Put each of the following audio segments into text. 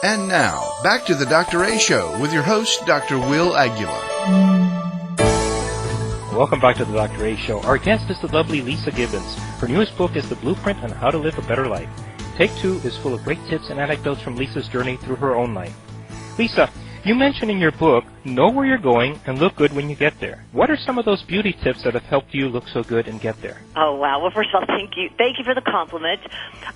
And now, back to the Dr. A Show with your host, Dr. Will Aguila. Welcome back to the Dr. A Show. Our guest is the lovely Leeza Gibbons. Her newest book is The Blueprint on How to Live a Better Life. Take 2 is full of great tips and anecdotes from Leeza's journey through her own life. Leeza, you mentioned in your book, know where you're going and look good when you get there. What are some of those beauty tips that have helped you look so good and get there? Oh, wow. Well, first of all, thank you. Thank you for the compliment.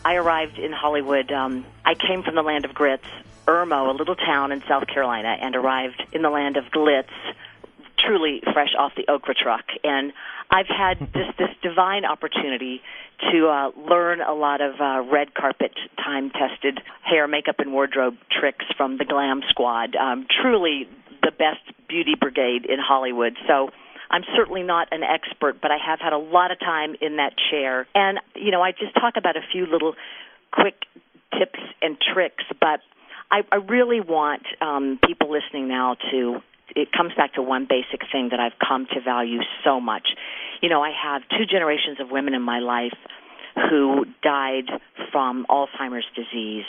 I arrived in Hollywood. I came from the land of grits, Irmo, a little town in South Carolina, and arrived in the land of glitz, truly fresh off the okra truck. And I've had this divine opportunity to learn a lot of red carpet, time-tested hair, makeup, and wardrobe tricks from the glam squad. Truly the best beauty brigade in Hollywood. So I'm certainly not an expert, but I have had a lot of time in that chair. And, you know, I just talk about a few little quick tips and tricks, but I really want people listening now to, it comes back to one basic thing that I've come to value so much. You know, I have 2 generations of women in my life who died from Alzheimer's disease.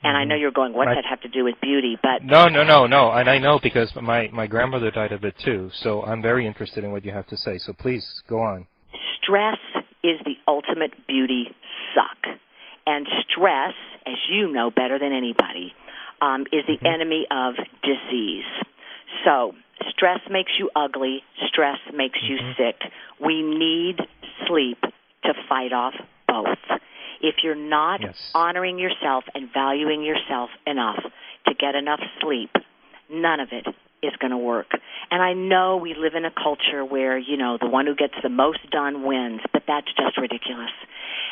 And I know you're going, what's that have to do with beauty? But No. And I know because my grandmother died of it too. So I'm very interested in what you have to say. So please, go on. Stress is the ultimate beauty suck. And stress, as you know better than anybody, is the enemy of disease. So stress makes you ugly. Stress makes you sick. We need sleep to fight off both. If you're not honoring yourself and valuing yourself enough to get enough sleep, none of it is going to work. And I know we live in a culture where, you know, the one who gets the most done wins, but that's just ridiculous.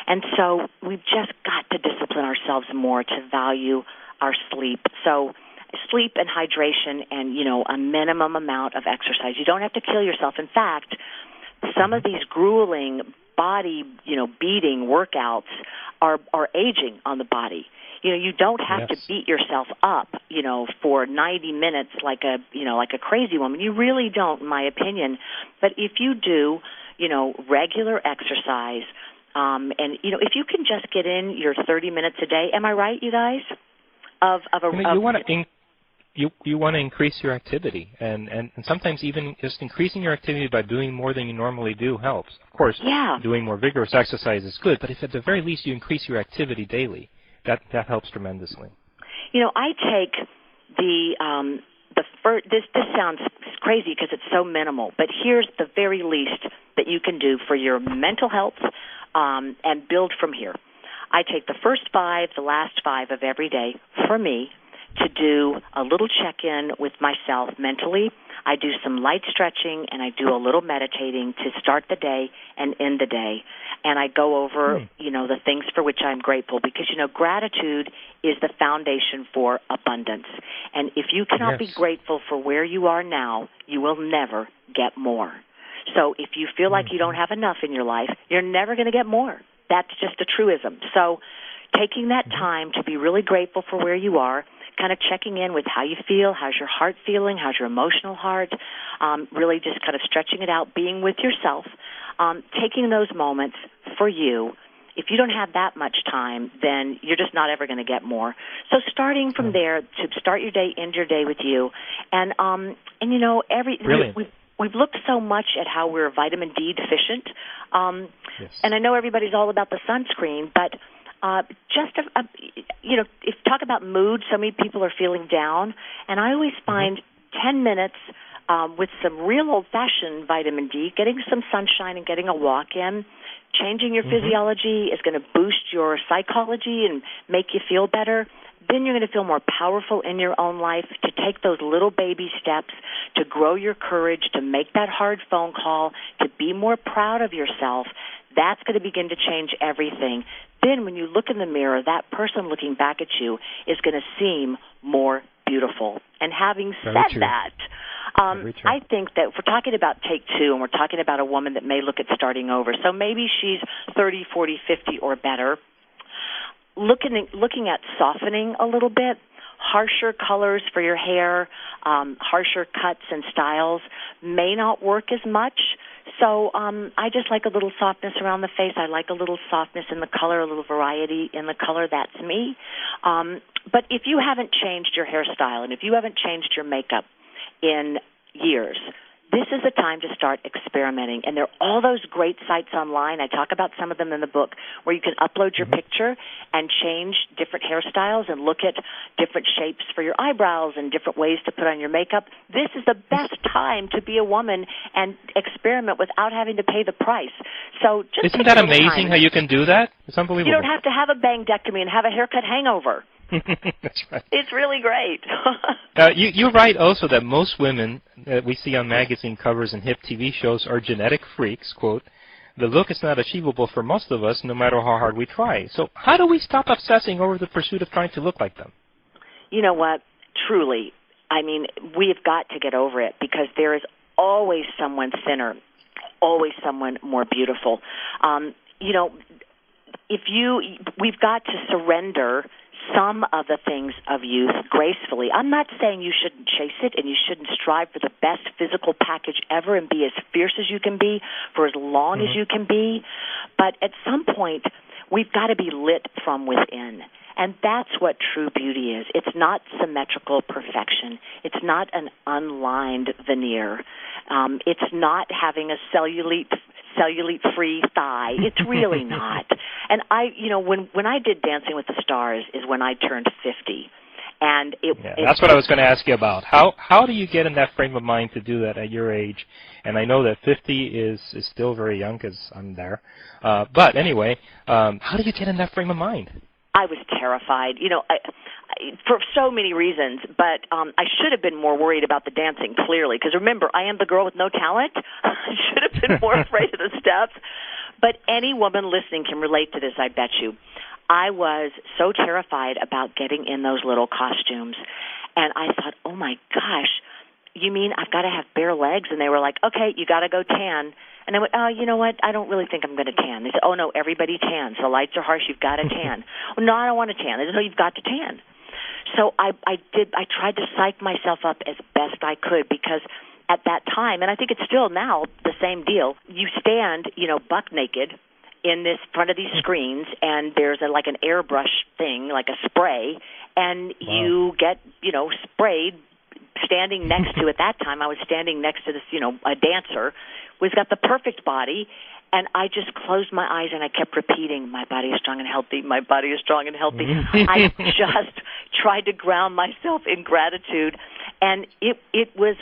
And so we've just got to discipline ourselves more to value our sleep. So sleep and hydration and, you know, a minimum amount of exercise. You don't have to kill yourself. In fact, some of these grueling body, you know, beating workouts are aging on the body. You know, you don't have to beat yourself up, you know, for 90 minutes like a crazy woman. You really don't, in my opinion. But if you do, you know, regular exercise, and, you know, if you can just get in your 30 minutes a day, am I right, you guys? You want to increase your activity, and sometimes even just increasing your activity by doing more than you normally do helps. Of course, doing more vigorous exercise is good, but if at the very least you increase your activity daily, that helps tremendously. You know, I take this sounds crazy because it's so minimal, but here's the very least that you can do for your mental health, and build from here. I take the first 5, the last 5 of every day for me to do a little check-in with myself mentally. I do some light stretching and I do a little meditating to start the day and end the day. And I go over, you know, the things for which I'm grateful because, you know, gratitude is the foundation for abundance. And if you cannot be grateful for where you are now, you will never get more. So if you feel like you don't have enough in your life, you're never going to get more. That's just a truism. So taking that time to be really grateful for where you are, kind of checking in with how you feel, how's your heart feeling, how's your emotional heart, really just kind of stretching it out, being with yourself, taking those moments for you. If you don't have that much time, then you're just not ever going to get more. So starting from there to start your day, end your day with you. And you know, we've looked so much at how we're vitamin D deficient. And I know everybody's all about the sunscreen, but you know, if talk about mood, so many people are feeling down, and I always find 10 minutes with some real old-fashioned vitamin D, getting some sunshine and getting a walk in, changing your physiology is going to boost your psychology and make you feel better. Then you're going to feel more powerful in your own life to take those little baby steps, to grow your courage, to make that hard phone call, to be more proud of yourself. That's going to begin to change everything. Then when you look in the mirror, that person looking back at you is going to seem more beautiful. And having said that, I think that if we're talking about take 2 and we're talking about a woman that may look at starting over, so maybe she's 30, 40, 50 or better, looking at softening a little bit, harsher colors for your hair, harsher cuts and styles may not work as much. So I just like a little softness around the face. I like a little softness in the color, a little variety in the color. That's me. But if you haven't changed your hairstyle and if you haven't changed your makeup in years, this is the time to start experimenting. And there are all those great sites online. I talk about some of them in the book where you can upload your picture and change different hairstyles and look at different shapes for your eyebrows and different ways to put on your makeup. This is the best time to be a woman and experiment without having to pay the price. So just Isn't that amazing how you can do that? It's unbelievable. You don't have to have a bangectomy and have a haircut hangover. That's right. It's really great. You're right also that most women that we see on magazine covers and hip TV shows are genetic freaks, quote. The look is not achievable for most of us no matter how hard we try. So how do we stop obsessing over the pursuit of trying to look like them? You know what? Truly, I mean, we've got to get over it because there is always someone thinner, always someone more beautiful. You know, we've got to surrender some of the things of youth gracefully. I'm not saying you shouldn't chase it and you shouldn't strive for the best physical package ever and be as fierce as you can be for as long as you can be. But at some point, we've got to be lit from within. And that's what true beauty is. It's not symmetrical perfection. It's not an unlined veneer. It's not having a cellulite-free thigh. It's really not. And when I did Dancing with the Stars is when I turned 50. And that's what I was going to ask you about. How do you get in that frame of mind to do that at your age? And I know that 50 is still very young because I'm there. But anyway, how do you get in that frame of mind? I was terrified, for so many reasons, but I should have been more worried about the dancing, clearly, because remember, I am the girl with no talent. I should have been more afraid of the steps. But any woman listening can relate to this, I bet you. I was so terrified about getting in those little costumes, and I thought, oh, my gosh, you mean I've got to have bare legs? And they were like, okay, you got to go tan. And I went, oh, you know what? I don't really think I'm going to tan. They said, oh, no, everybody tans. The lights are harsh. You've got to tan. Well, no, I don't want to tan. They said, no, you've got to tan. So I tried to psych myself up as best I could because at that time, and I think it's still now the same deal, you stand, buck naked in this front of these screens, and there's like an airbrush thing, like a spray, and you get, sprayed standing next to, at that time, I was standing next to this, a dancer who's got the perfect body, and I just closed my eyes and I kept repeating, my body is strong and healthy, my body is strong and healthy. I just tried to ground myself in gratitude, and it was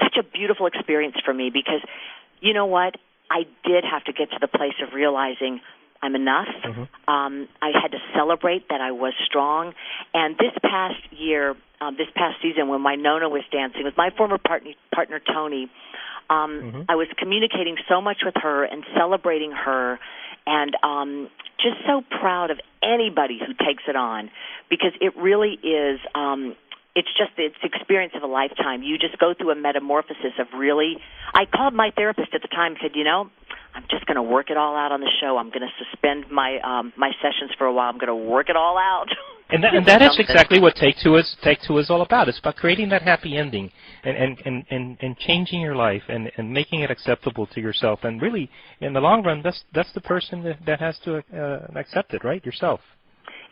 such a beautiful experience for me because, you know what, I did have to get to the place of realizing I'm enough. I had to celebrate that I was strong, and this past year, this past season when my Nona was dancing with my former partner Tony, I was communicating so much with her and celebrating her and just so proud of anybody who takes it on because it really is, it's the experience of a lifetime. You just go through a metamorphosis of really, I called my therapist at the time and said, I'm just going to work it all out on the show. I'm going to suspend my my sessions for a while. I'm going to work it all out. And that is exactly what Take Two is all about. It's about creating that happy ending and changing your life and making it acceptable to yourself. And really, in the long run, that's the person that has to accept it, right? Yourself.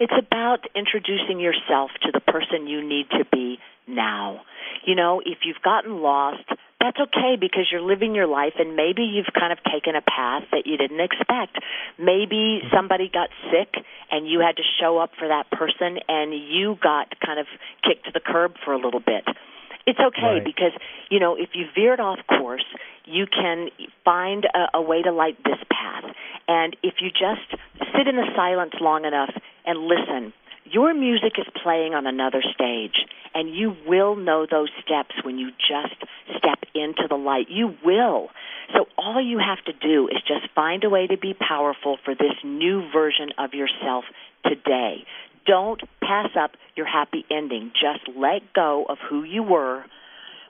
It's about introducing yourself to the person you need to be now. If you've gotten lost, that's okay because you're living your life and maybe you've kind of taken a path that you didn't expect. Maybe somebody got sick and you had to show up for that person and you got kind of kicked to the curb for a little bit. It's okay because, if you veered off course, you can find a way to light this path. And if you just sit in the silence long enough and listen, your music is playing on another stage, and you will know those steps when you just step into the light. You will. So all you have to do is just find a way to be powerful for this new version of yourself today. Don't pass up your happy ending. Just let go of who you were.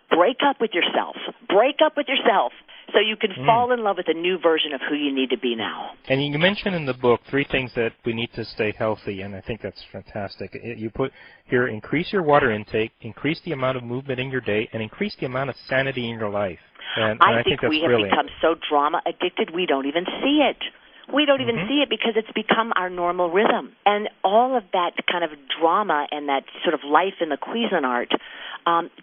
Break up with yourself. Break up with yourself so you can fall in love with a new version of who you need to be now. And you mentioned in the book 3 things that we need to stay healthy, and I think that's fantastic. You put here, increase your water intake, increase the amount of movement in your day, and increase the amount of sanity in your life. And I think that's we have brilliant. become so drama addicted we don't even see it. We don't even see it because it's become our normal rhythm. And all of that kind of drama and that sort of life in the Cuisinart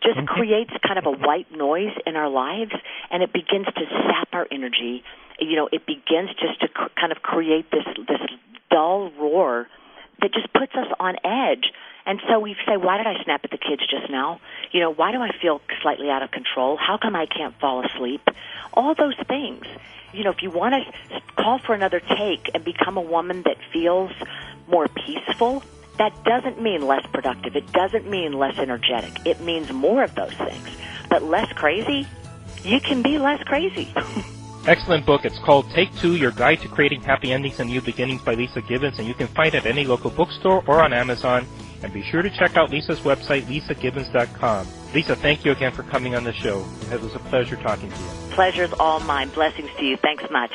just creates kind of a white noise in our lives, and it begins to sap our energy. You know, it begins just to kind of create this dull roar that just puts us on edge. And so we say, why did I snap at the kids just now? You know, why do I feel slightly out of control? How come I can't fall asleep? All those things. You know, if you want to call for another take and become a woman that feels more peaceful, that doesn't mean less productive. It doesn't mean less energetic. It means more of those things. But less crazy, you can be less crazy. Excellent book. It's called Take Two, Your Guide to Creating Happy Endings and New Beginnings by Leeza Gibbons, and you can find it at any local bookstore or on Amazon. And be sure to check out Leeza's website, LeezaGibbons.com. Leeza, thank you again for coming on the show. It was a pleasure talking to you. Pleasure's all mine. Blessings to you. Thanks much.